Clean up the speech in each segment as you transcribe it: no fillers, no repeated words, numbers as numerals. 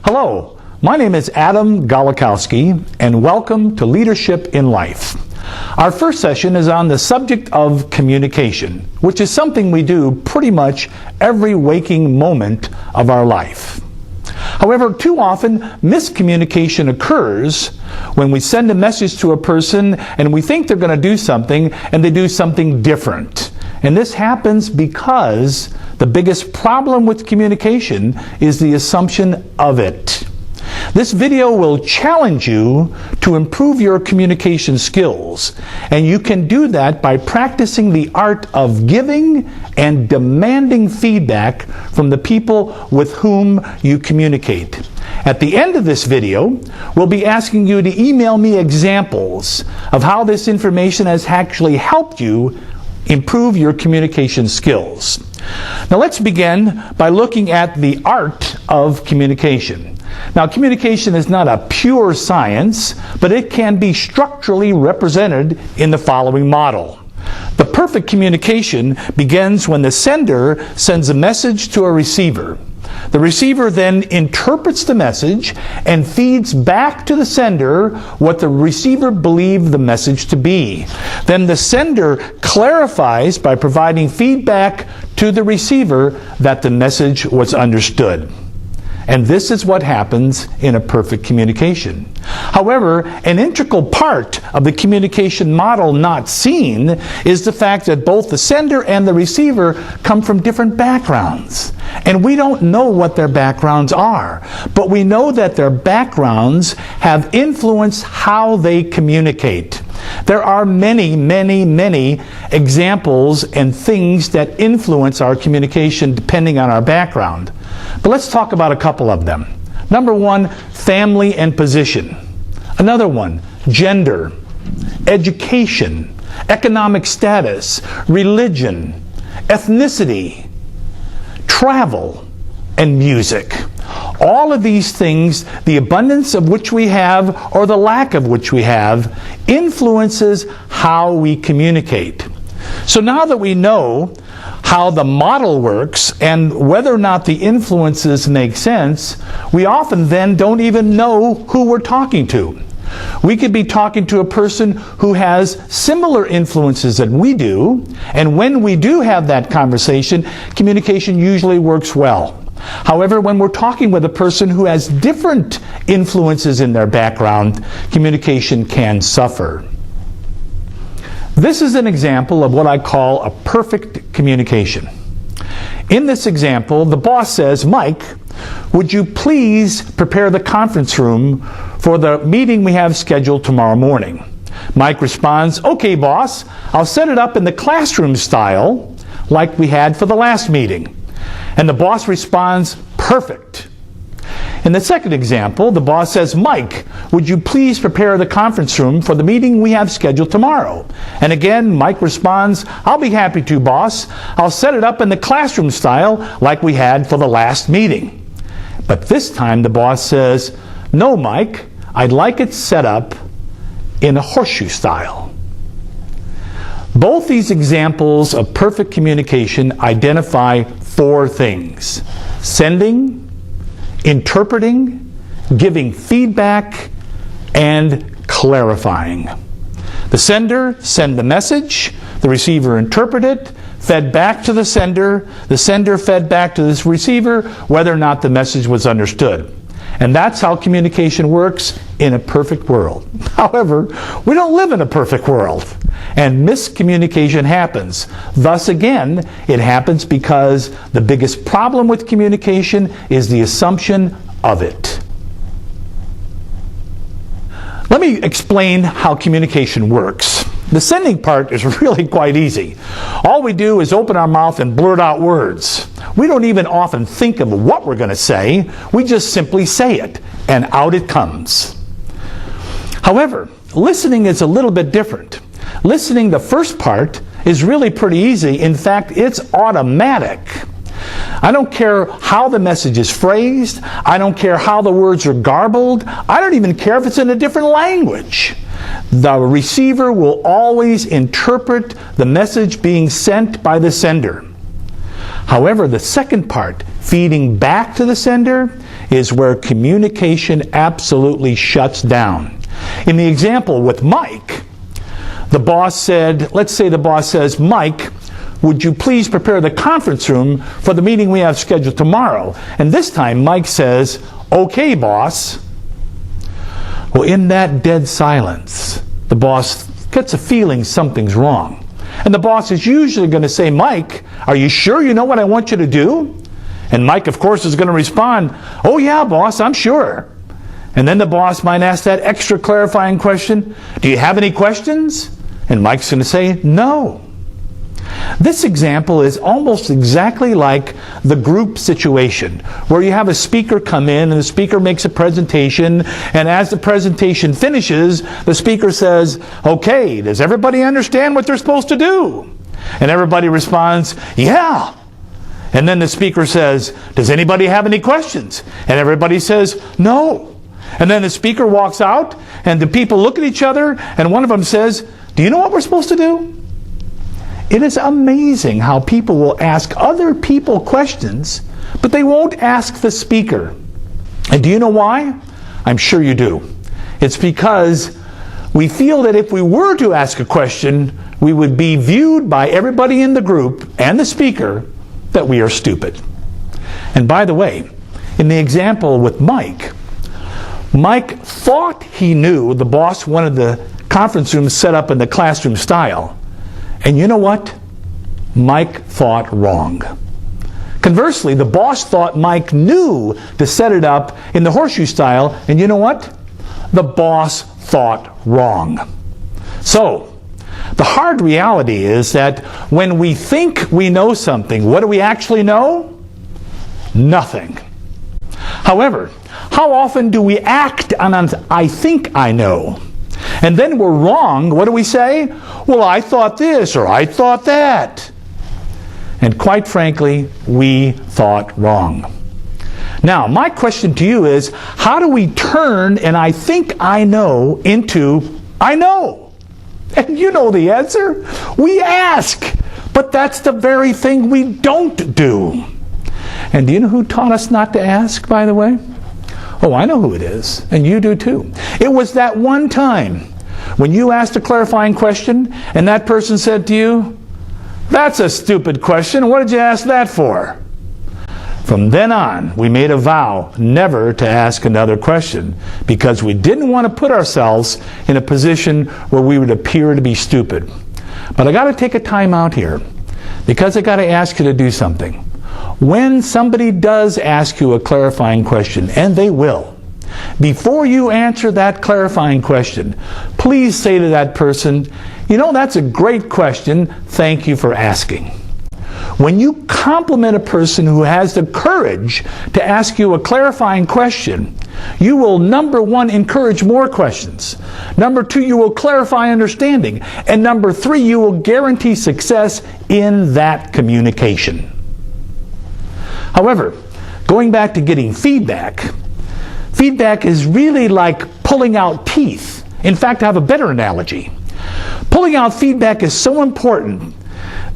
Hello, my name is Adam Golakowski, and welcome to Leadership in Life. Our first session is on the subject of communication, which is something we do pretty much every waking moment of our life. However, too often miscommunication occurs when we send a message to a person and we think they're going to do something and they do something different. And this happens because the biggest problem with communication is the assumption of it. This video will challenge you to improve your communication skills, and you can do that by practicing the art of giving and demanding feedback from the people with whom you communicate. At the end of this video, we'll be asking you to email me examples of how this information has actually helped you improve your communication skills. Now let's begin by looking at the art of communication. Now, communication is not a pure science, but it can be structurally represented in the following model. The perfect communication begins when the sender sends a message to a receiver. The receiver then interprets the message and feeds back to the sender what the receiver believed the message to be. Then the sender clarifies by providing feedback to the receiver that the message was understood. And this is what happens in a perfect communication. However, an integral part of the communication model not seen is the fact that both the sender and the receiver come from different backgrounds. And we don't know what their backgrounds are, but we know that their backgrounds have influenced how they communicate. There are many, many, many examples and things that influence our communication depending on our background. But let's talk about a couple of them. Number one, family and position. Another one, gender, education, economic status, religion, ethnicity, travel, and music. All of these things, the abundance of which we have or the lack of which we have, influences how we communicate. So now that we know how the model works and whether or not the influences make sense, we often then don't even know who we're talking to. We could be talking to a person who has similar influences that we do, and when we do have that conversation, communication usually works well. However, when we're talking with a person who has different influences in their background, communication can suffer. This is an example of what I call a perfect communication. In this example, the boss says, "Mike, would you please prepare the conference room for the meeting we have scheduled tomorrow morning?" Mike responds, "Okay, boss, I'll set it up in the classroom style like we had for the last meeting." And the boss responds, "Perfect." In the second example, the boss says, "Mike, would you please prepare the conference room for the meeting we have scheduled tomorrow?" And again, Mike responds, "I'll be happy to, boss. I'll set it up in the classroom style like we had for the last meeting." But this time the boss says, "No, Mike, I'd like it set up in a horseshoe style." Both these examples of perfect communication identify four things: sending, interpreting, giving feedback, and clarifying. The sender sent the message, the receiver interpreted it, fed back to the sender fed back to this receiver whether or not the message was understood. And that's how communication works in a perfect world. However, we don't live in a perfect world, and miscommunication happens. Thus again, it happens because the biggest problem with communication is the assumption of it. Let me explain how communication works. The sending part is really quite easy. All we do is open our mouth and blurt out words. We don't even often think of what we're going to say. We just simply say it, and out it comes. However, listening is a little bit different. Listening, the first part, is really pretty easy. In fact, it's automatic. I don't care how the message is phrased. I don't care how the words are garbled. I don't even care if it's in a different language. The receiver will always interpret the message being sent by the sender. However, the second part, feeding back to the sender, is where communication absolutely shuts down. In the example with Mike, the boss said, let's say the boss says, Mike, would you please prepare the conference room for the meeting we have scheduled tomorrow? And this time Mike says, okay, boss. Well, in that dead silence, the boss gets a feeling something's wrong. And the boss is usually going to say, Mike, are you sure you know what I want you to do? And Mike, of course, is going to respond, oh yeah, boss, I'm sure. And then the boss might ask that extra clarifying question, do you have any questions? And Mike's going to say, no. This example is almost exactly like the group situation, where you have a speaker come in and the speaker makes a presentation, and as the presentation finishes, the speaker says, okay, does everybody understand what they're supposed to do? And everybody responds, yeah. And then the speaker says, does anybody have any questions? And everybody says, no. And then the speaker walks out, and the people look at each other, and one of them says, do you know what we're supposed to do? It is amazing how people will ask other people questions, but they won't ask the speaker. And do you know why? I'm sure you do. It's because we feel that if we were to ask a question, we would be viewed by everybody in the group and the speaker that we are stupid. And by the way, in the example with Mike, Mike thought he knew the boss wanted the conference room set up in the classroom style. And you know what? Mike thought wrong. Conversely, the boss thought Mike knew to set it up in the horseshoe style, and you know what? The boss thought wrong. So, the hard reality is that when we think we know something, what do we actually know? Nothing. However, how often do we act on an I think I know? And then we're wrong. What do we say? Well, I thought this, or I thought that. And quite frankly, we thought wrong. Now, my question to you is, how do we turn an I think I know into I know? And you know the answer. We ask. But that's the very thing we don't do. And do you know who taught us not to ask, by the way? Oh, I know who it is, and you do too. It was that one time when you asked a clarifying question and that person said to you, that's a stupid question, what did you ask that for? From then on, we made a vow never to ask another question because we didn't want to put ourselves in a position where we would appear to be stupid. But I got to take a time out here because I got to ask you to do something. When somebody does ask you a clarifying question, and they will, before you answer that clarifying question, please say to that person, you know, that's a great question. Thank you for asking. When you compliment a person who has the courage to ask you a clarifying question, you will, number one, encourage more questions. Number two, you will clarify understanding. And number three, you will guarantee success in that communication. However, going back to getting feedback, feedback is really like pulling out teeth. In fact, I have a better analogy. Pulling out feedback is so important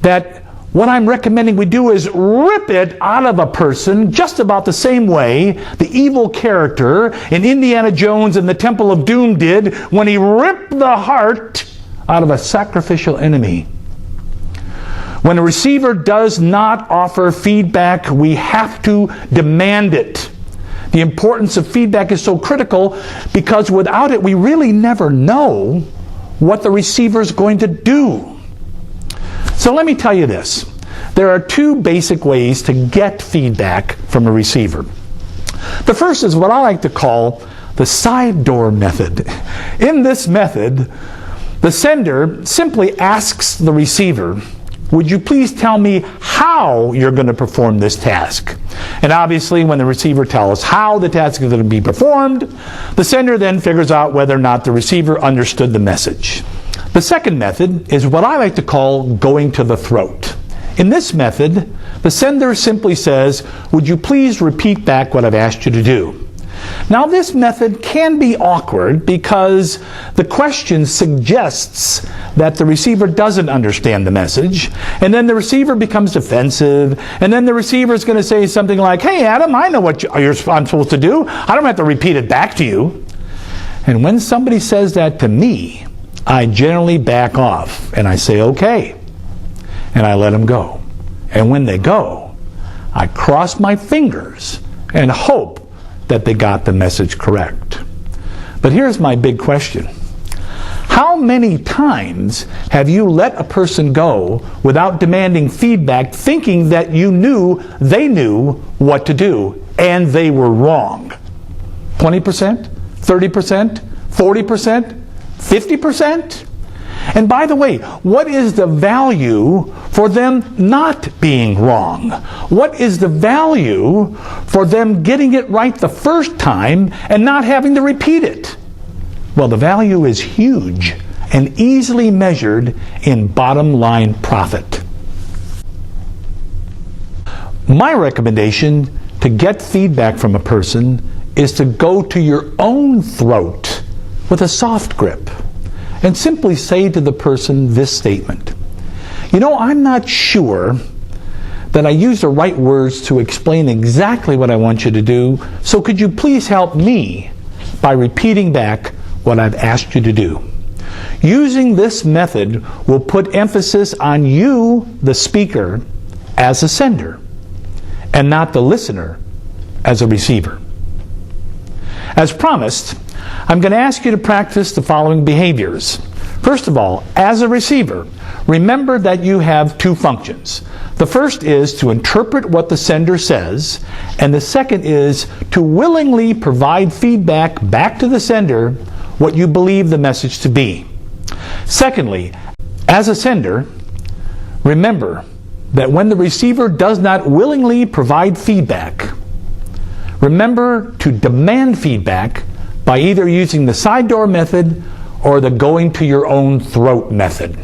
that what I'm recommending we do is rip it out of a person just about the same way the evil character in Indiana Jones and the Temple of Doom did when he ripped the heart out of a sacrificial enemy. When a receiver does not offer feedback, we have to demand it. The importance of feedback is so critical because without it, we really never know what the receiver is going to do. So let me tell you this. There are two basic ways to get feedback from a receiver. The first is what I like to call the side door method. In this method, the sender simply asks the receiver, would you please tell me how you're going to perform this task? And obviously, when the receiver tells how the task is going to be performed, the sender then figures out whether or not the receiver understood the message. The second method is what I like to call going to the throat. In this method, the sender simply says, would you please repeat back what I've asked you to do? Now, this method can be awkward because the question suggests that the receiver doesn't understand the message, and then the receiver becomes defensive, and then the receiver is going to say something like, "Hey, Adam, I know what I'm supposed to do. I don't have to repeat it back to you." And when somebody says that to me, I generally back off, and I say, "Okay," and I let them go. And when they go, I cross my fingers and hope that they got the message correct. But here's my big question. How many times have you let a person go without demanding feedback, thinking that you knew they knew what to do, and they were wrong? 20%? 30%? 40%? 50%? And by the way, what is the value for them not being wrong? What is the value for them getting it right the first time and not having to repeat it? Well, the value is huge and easily measured in bottom line profit. My recommendation to get feedback from a person is to go to your own throat with a soft grip and simply say to the person this statement: "You know, I'm not sure that I use the right words to explain exactly what I want you to do, so could you please help me by repeating back what I've asked you to do?" Using this method will put emphasis on you, the speaker, as a sender, and not the listener as a receiver. As promised, I'm going to ask you to practice the following behaviors. First of all, as a receiver, remember that you have two functions. The first is to interpret what the sender says, and the second is to willingly provide feedback back to the sender what you believe the message to be. Secondly, as a sender, remember that when the receiver does not willingly provide feedback, remember to demand feedback by either using the side door method or the going to your own throat method.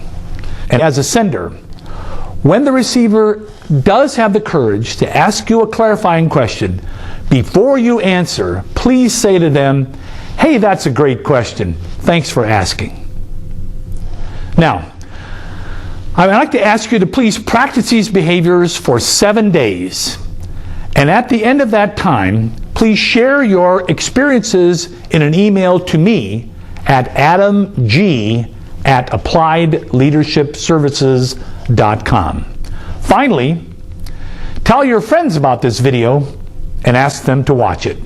And as a sender, when the receiver does have the courage to ask you a clarifying question, before you answer, please say to them, "Hey, that's a great question. Thanks for asking." Now, I'd like to ask you to please practice these behaviors for 7 days. And at the end of that time, please share your experiences in an email to me at adamg@appliedleadershipservices.com. Finally, tell your friends about this video and ask them to watch it.